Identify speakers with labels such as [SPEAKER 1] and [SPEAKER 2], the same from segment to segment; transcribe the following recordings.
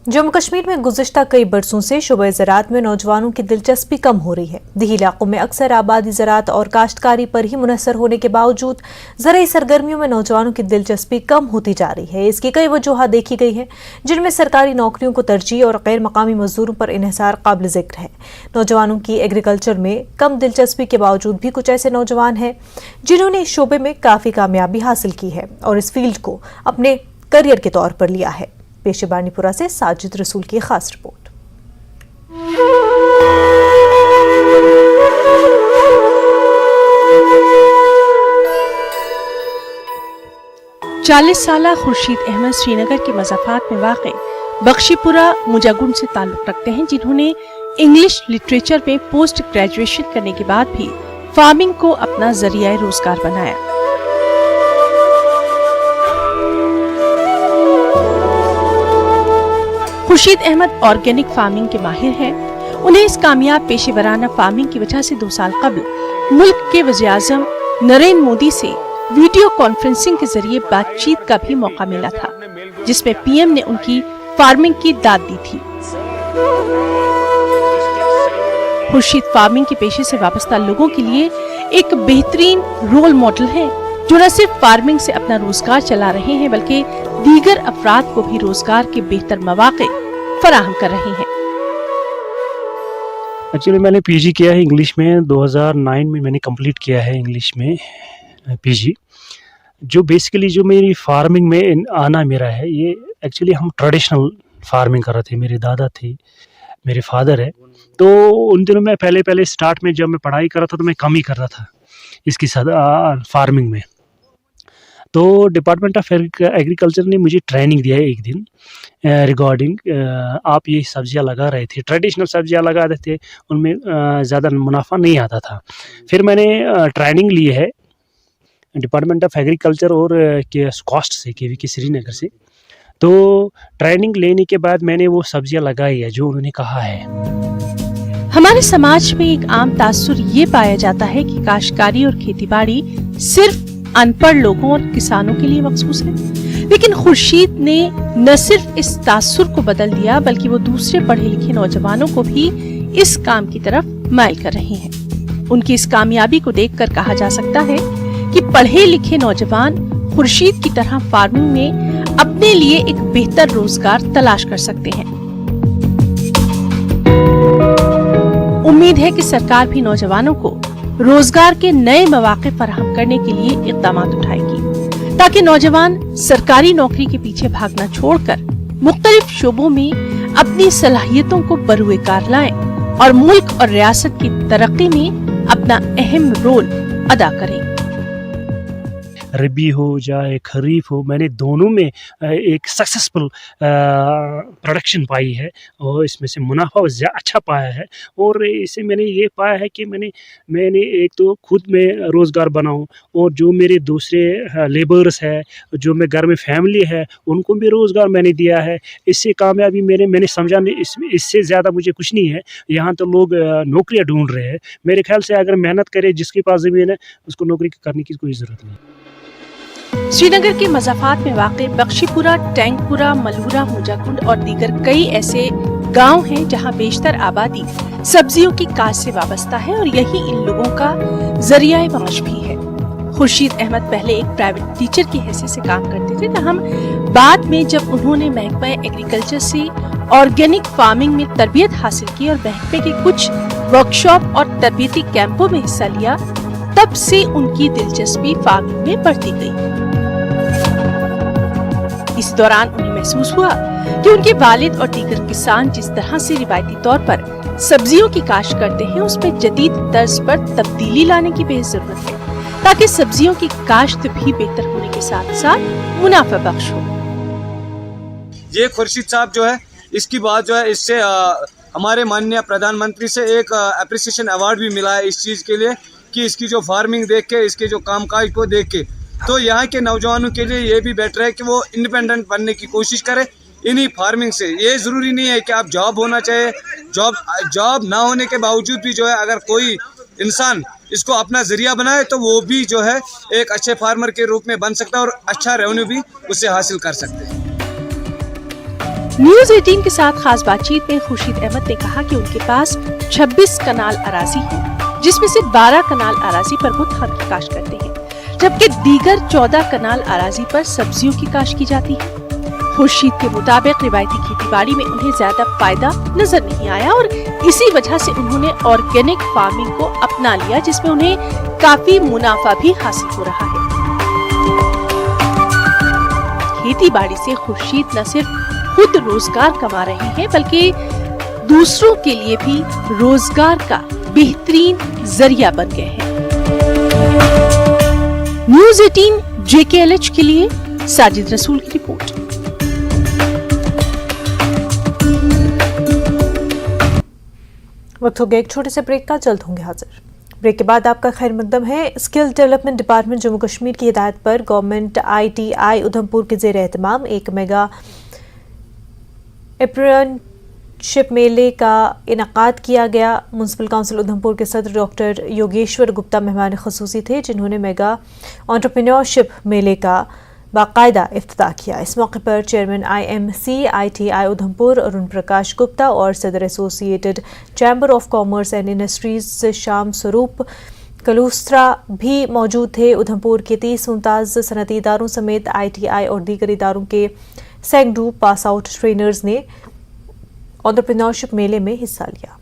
[SPEAKER 1] जम्मू कश्मीर में गुज़िश्ता कई बरसों से शोबे ज़राअत में नौजवानों की दिलचस्पी कम हो रही है। देही इलाकों में अक्सर आबादी ज़राअत और काश्तकारी पर ही मुनहसर होने के बावजूद ज़राई सरगर्मियों में नौजवानों की दिलचस्पी कम होती जा रही है। इसकी कई वजूहात देखी गई हैं, जिनमें सरकारी नौकरियों को तरजीह और गैर मकामी मजदूरों पर इन्हिसार काबिल ज़िक्र है। नौजवानों की एग्रीकल्चर में कम दिलचस्पी के बावजूद भी कुछ ऐसे नौजवान हैं जिन्होंने इस शोबे में काफ़ी कामयाबी हासिल की है और इस फील्ड को अपने करियर के तौर पर लिया है। पेश बानीपुरा से साजिद रसूल की खास रिपोर्ट।
[SPEAKER 2] 40 साला खुर्शीद अहमद श्रीनगर के मज़ाफ़ात में वाक़े बख्शीपुरा मुजागुंड से ताल्लुक़ रखते हैं, जिन्होंने इंग्लिश लिटरेचर में पोस्ट ग्रेजुएशन करने के बाद भी फार्मिंग को अपना जरिया रोजगार बनाया। खुर्शीद अहमद ऑर्गेनिक फार्मिंग के माहिर हैं। उन्हें इस कामयाब पेशेवराना फार्मिंग की वजह से 2 साल कबल मुल्क के वज़ीर-ए-आज़म नरेंद्र मोदी से वीडियो कॉन्फ्रेंसिंग के जरिए बातचीत का भी मौका मिला था, जिसमें पीएम ने उनकी फार्मिंग की दाद दी थी। खुर्शीद फार्मिंग के पेशे से वाबस्ता लोगों के लिए एक बेहतरीन रोल मॉडल है, जो न सिर्फ फार्मिंग से अपना रोजगार चला रहे हैं, बल्कि दीगर अफराद को भी रोजगार के बेहतर मौके फराहम कर रहे हैं।
[SPEAKER 3] एक्चुअली मैंने पीजी किया है इंग्लिश में, 2009 में मैंने कंप्लीट किया है इंग्लिश में पीजी। जो बेसिकली जो मेरी फार्मिंग में आना मेरा है, ये एक्चुअली हम ट्रेडिशनल फार्मिंग कर रहे थे। मेरे दादा थे, मेरे फादर है, तो उन दिनों में पहले स्टार्ट में जब मैं पढ़ाई कर रहा था तो मैं कम ही कर रहा था इसकी फार्मिंग में। तो डिपार्टमेंट ऑफ एग्रीकल्चर ने मुझे ट्रेनिंग दिया है एक दिन रिगार्डिंग आप ये सब्जियां लगा रहे थे, ट्रेडिशनल सब्जियां लगा रहे थे, उनमें ज़्यादा मुनाफा नहीं आता था। फिर मैंने ट्रेनिंग ली है डिपार्टमेंट ऑफ एग्रीकल्चर और कॉस्ट से, KVK श्रीनगर से। तो ट्रेनिंग लेने के बाद मैंने वो सब्जियां लगाई है जो उन्होंने कहा है।
[SPEAKER 2] हमारे समाज में एक आम तासुर ये पाया जाता है कि काश्तकारी और खेतीबाड़ी सिर्फ अनपढ़ लोगों और किसानों के लिए मखसूस है, लेकिन खुर्शीद ने न सिर्फ इस तासुर को बदल दिया, बल्कि वो दूसरे पढ़े लिखे नौजवानों को भी इस काम की तरफ माइल कर रहे हैं। उनकी इस कामयाबी को देखकर कहा जा सकता है कि पढ़े लिखे नौजवान खुर्शीद की तरह फार्मिंग में अपने लिए एक बेहतर रोजगार तलाश कर सकते हैं। उम्मीद है कि सरकार भी नौजवानों को रोजगार के नए मौके फराहम करने के लिए इक़दाम उठाएगी, ताकि नौजवान सरकारी नौकरी के पीछे भागना छोड़कर मुख्तलिफ शोबों में अपनी सलाहियतों को बरूए कार लाएं और मुल्क और रियासत की तरक्की में अपना अहम रोल अदा करें।
[SPEAKER 3] रबी हो जाए खरीफ हो, मैंने दोनों में एक सक्सेसफुल प्रोडक्शन पाई है और इसमें से मुनाफा अच्छा पाया है। और इससे मैंने ये पाया है कि मैंने एक तो खुद में रोज़गार बनाऊं और जो मेरे दूसरे लेबर्स है, जो मैं घर में फैमिली है, उनको भी रोज़गार मैंने दिया है। इससे कामयाबी मैंने समझा नहीं, इससे ज़्यादा मुझे कुछ नहीं है। यहाँ तो लोग नौकरियाँ ढूंढ रहे हैं। मेरे ख्याल से अगर मेहनत करे, जिसके पास ज़मीन है, उसको नौकरी करने की कोई ज़रूरत नहीं।
[SPEAKER 2] श्रीनगर के मज़ाफ़ात में वाक़े बख्शीपुरा, टैंकपुरा, मलूरा, मुजागुंड और दीगर कई ऐसे गांव हैं जहां बेशतर आबादी सब्जियों की काश्त से वाबस्ता है और यही इन लोगों का जरिया माश भी है। खुर्शीद अहमद पहले एक प्राइवेट टीचर की हैसियत से काम करते थे, ताहम बाद में जब उन्होंने महकमा एग्रीकल्चर से ऑर्गेनिक फार्मिंग में तरबियत हासिल की और महकमे के कुछ वर्कशॉप और तरबियती कैंपों में हिस्सा लिया, तब से उनकी दिलचस्पी फार्मिंग में बढ़ती गई। इस दौरान उन्हें महसूस हुआ कि उनके वालिद और दीगर किसान जिस तरह से रिवायती तौर पर सब्जियों की काश्त करते हैं, उसमें जदीद तर्ज पर तब्दीली लाने की बेहद जरूरत है, ताकि सब्जियों की काश्त भी बेहतर होने के साथ साथ मुनाफा बख्श हो।
[SPEAKER 4] ये खुर्शीद साहब जो है, इसकी बात जो है, इससे हमारे माननीय प्रधानमंत्री से एक अप्रिसिएशन अवार्ड भी मिला है इस चीज़ के लिए कि इसकी जो फार्मिंग देख के, इसके जो कामकाज को देख के, तो यहाँ के नौजवानों के लिए ये भी बेटर है कि वो इंडिपेंडेंट बनने की कोशिश करें इन्हीं फार्मिंग से। ये ज़रूरी नहीं है कि आप जॉब होना चाहिए, जॉब ना होने के बावजूद भी जो है, अगर कोई इंसान इसको अपना जरिया बनाए तो वो भी जो है एक अच्छे फार्मर के रूप में बन सकता है और अच्छा रेवेन्यू भी उससे हासिल कर सकते हैं।
[SPEAKER 2] न्यूज 18 के साथ खास बातचीत में खुर्शीद अहमद ने कहा कि उनके पास 26 कनाल अराजी है, जिसमें से 12 कनाल अराजी पर वो धान की काश्त करते हैं, जबकि दीगर 14 कनाल अराजी पर सब्जियों की काश्त की जाती है। खुर्शीद के मुताबिक रिवायती खेती बाड़ी में उन्हें ज्यादा फायदा नजर नहीं आया और इसी वजह से उन्होंने ऑर्गेनिक फार्मिंग को अपना लिया, जिसमें उन्हें काफी मुनाफा भी हासिल हो रहा है। खेती बाड़ी से खुर्शीद न सिर्फ खुद रोजगार कमा रहे हैं, बल्कि दूसरों के लिए भी रोजगार का बेहतरीन जरिया बन गए हैं। न्यूज 18 JKLH के लिए साजिद रसूल की रिपोर्ट।
[SPEAKER 1] वक्त हो गया एक छोटे से ब्रेक का, जल्द होंगे हाजिर। ब्रेक के बाद आपका खैर मकदम है। Skill development department Jammu Kashmir की हिदायत पर गवर्नमेंट ITI उधमपुर के ज़ेर एहतमाम एक मेगा अप्रेंटिसशिप मेले का इनकाद किया गया। म्यूनसिपल काउंसिल उधमपुर के सदर डॉक्टर योगेश्वर गुप्ता मेहमान खसूसी थे, जिन्होंने मेगा एंटरप्रेन्योरशिप मेले का बाकायदा इफ्तिताह किया। इस मौके पर chairman IMC ITI Udhampur Arun Prakash Gupta और सदर associated chamber of commerce and industries Sham Swaroop कलूस्त्रा भी मौजूद थे। उधमपुर के 30 मुमताज़ सनती इदारों समेत ITI और दीगर इदारों के सैकड़ों पास आउट ट्रेनर्स ने एंटरप्रेन्योरशिप मेले में हिस्सा लिया।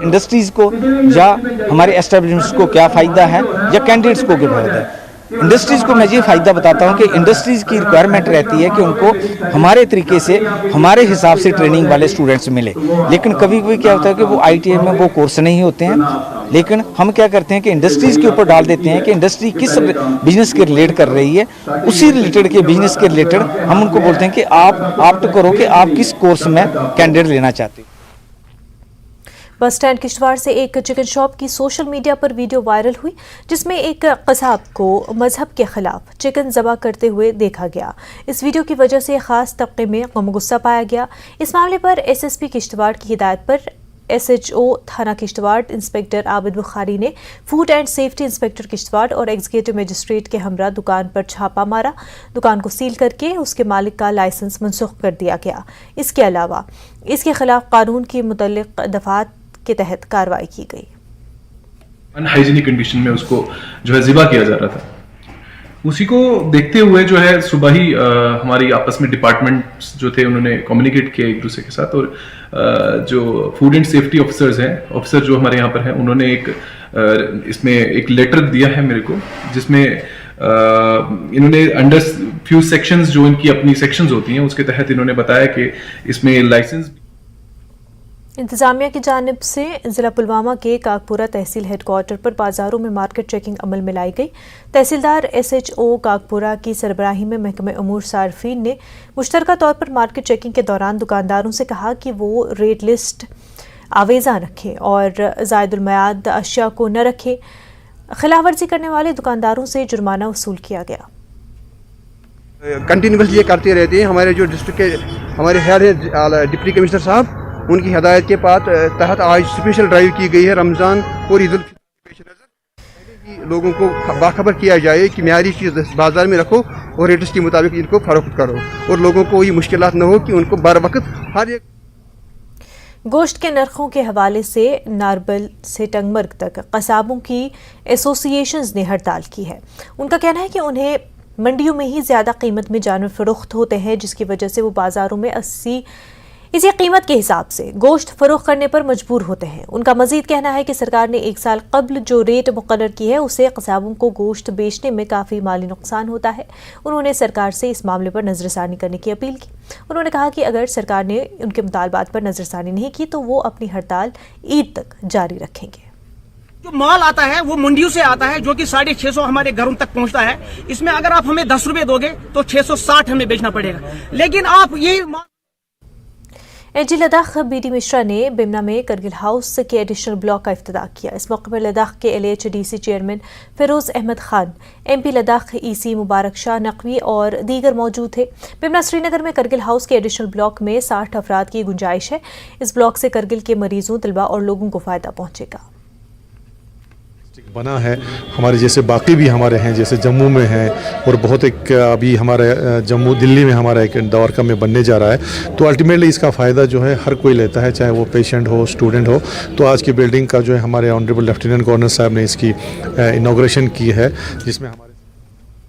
[SPEAKER 5] इंडस्ट्रीज को या हमारे एस्टेब्लिशमेंट्स को क्या फ़ायदा है या कैंडिडेट्स को क्या फ़ायदा है। इंडस्ट्रीज़ को मैं ये फ़ायदा बताता हूँ कि इंडस्ट्रीज़ की रिक्वायरमेंट रहती है कि उनको हमारे तरीके से हमारे हिसाब से ट्रेनिंग वाले स्टूडेंट्स मिले, लेकिन कभी कभी क्या होता है कि वो ITI में वो कोर्स नहीं होते हैं। लेकिन हम क्या करते हैं कि इंडस्ट्रीज़ के ऊपर डाल देते हैं कि इंडस्ट्री किस बिजनेस के रिलेट कर रही है, उसी रिलेटेड के बिजनेस के रिलेटेड हम उनको बोलते हैं कि आप ऑप्ट करो कि आप किस कोर्स में कैंडिडेट लेना चाहते हैं।
[SPEAKER 1] बस स्टैंड किश्तवाड़ से एक चिकन शॉप की सोशल मीडिया पर वीडियो वायरल हुई, जिसमें एक कसाब को मजहब के खिलाफ चिकन ज़बह करते हुए देखा गया। इस वीडियो की वजह से ख़ास तबके में गम गुस्सा पाया गया। इस मामले पर SSP किश्तवाड़ की हिदायत पर SHO थाना किश्तवाड़ इंस्पेक्टर आबिद बुखारी ने food and safety inspector Kishtwar और एग्जीक्यूटिव मजिस्ट्रेट के हमरा दुकान पर छापा मारा। दुकान को सील करके उसके मालिक का लाइसेंस मनसूख कर दिया गया। इसके अलावा इसके खिलाफ कानून की मुतल्लिक दफात के तहत कार्रवाई की गई।
[SPEAKER 6] अनहाइजीनिक कंडीशन में उसको जो है ज़िबा किया जा रहा था। उसी को देखते हुए जो है सुबह ही हमारी आपस में डिपार्टमेंट्स जो थे उन्होंने कम्युनिकेट किया एक दूसरे के साथ, और जो फूड एंड सेफ्टी ऑफिसर्स हैं, ऑफिसर जो हमारे यहाँ पर हैं, उन्होंने इसमें एक लेटर दिया है मेरे को, जिसमें इन्होंने अंडर फ्यू सेक्शंस जो इनकी अपनी सेक्शंस होती हैं उसके तहत इन्होंने बताया कि इसमें लाइसेंस।
[SPEAKER 1] इंतजामिया की जानिब से ज़िला पुलवामा के काकपुरा तहसील हेडक्वार्टर पर बाजारों में मार्केट चेकिंग अमल में लाई गई। तहसीलदार SHO काकपुरा की सरबराही में महकमे उमूर सार्फिन ने मुश्तरका तौर पर मार्केट चेकिंग के दौरान दुकानदारों से कहा कि वो रेट लिस्ट आवेज़ा रखें और ज़ायदुल मयाद अशिया को न रखें। खिलाफ वर्जी करने वाले दुकानदारों से जुर्माना वसूल किया गया।
[SPEAKER 7] कंटिन्यूसली ये करते रहते हैं। हमारे जो डिस्ट्रिक्ट के हमारे हेड है डिप्टी कमिश्नर साहब, उनकी हदायत के तहत आज स्पेशल ड्राइव की गई है। रमज़ान और ईद उल फितर के पेश नज़र लोगों को बाखबर किया जाए कि म्यारी चीज़ बाजार में रखो और रेट्स के मुताबिक इनको फरोख्त करो, और लोगों को ये मुश्किलात न हो कि उनको बर वक्त हर एक।
[SPEAKER 1] गोश्त के नरखों के हवाले से नारबल से टंगमर्ग तक कसाबों की एसोसिएशंस ने हड़ताल की है। उनका कहना है कि उन्हें मंडियों में ही ज़्यादा कीमत में जानवर फरोख्त होते हैं, जिसकी वजह से वो बाज़ारों में इसी कीमत के हिसाब से गोश्त फरोख्त करने पर मजबूर होते हैं। उनका मजीद कहना है कि सरकार ने 1 साल कबल जो रेट मुकर्रर की है उससे कसाबों को गोश्त बेचने में काफ़ी माली नुकसान होता है। उन्होंने सरकार से इस मामले पर नज़रसानी करने की अपील की। उन्होंने कहा कि अगर सरकार ने उनके मुतालबात पर नज़रसानी नहीं की तो वो अपनी हड़ताल ईद तक जारी रखेंगे।
[SPEAKER 8] जो माल आता है वो मंडियों से आता है, जो कि 650 हमारे घरों तक पहुंचता है। इसमें अगर आप हमें 10 रुपए दोगे तो 660 हमें बेचना पड़ेगा। लेकिन आप ये
[SPEAKER 1] AG लद्दाख BD मिश्रा ने बिमना में करगिल हाउस के एडिशनल ब्लॉक का इफ्तिताह किया। इस मौके पर लद्दाख के LHDC chairman Firoz Ahmad Khan, MP Ladakh EC Mubarak Shah Naqvi और दीगर मौजूद थे। बिमना श्रीनगर में करगिल हाउस के एडिशनल ब्लॉक में 60 अफराद की गुंजाइश है। इस ब्लॉक से करगिल के मरीजों, तलबा और लोगों को फायदा पहुंचेगा।
[SPEAKER 9] बना है। हमारे जैसे बाकी भी हमारे हैं, जैसे जम्मू में हैं और बहुत एक अभी हमारे जम्मू दिल्ली में हमारा एक द्वारका में बनने जा रहा है। तो अल्टीमेटली इसका फ़ायदा जो है हर कोई लेता है, चाहे वो पेशेंट हो, स्टूडेंट हो। तो आज की बिल्डिंग का जो है हमारे ऑनरेबल लेफ्टिनेंट गवर्नर साहब ने इसकी इनॉग्रेशन की है, जिसमें हमारे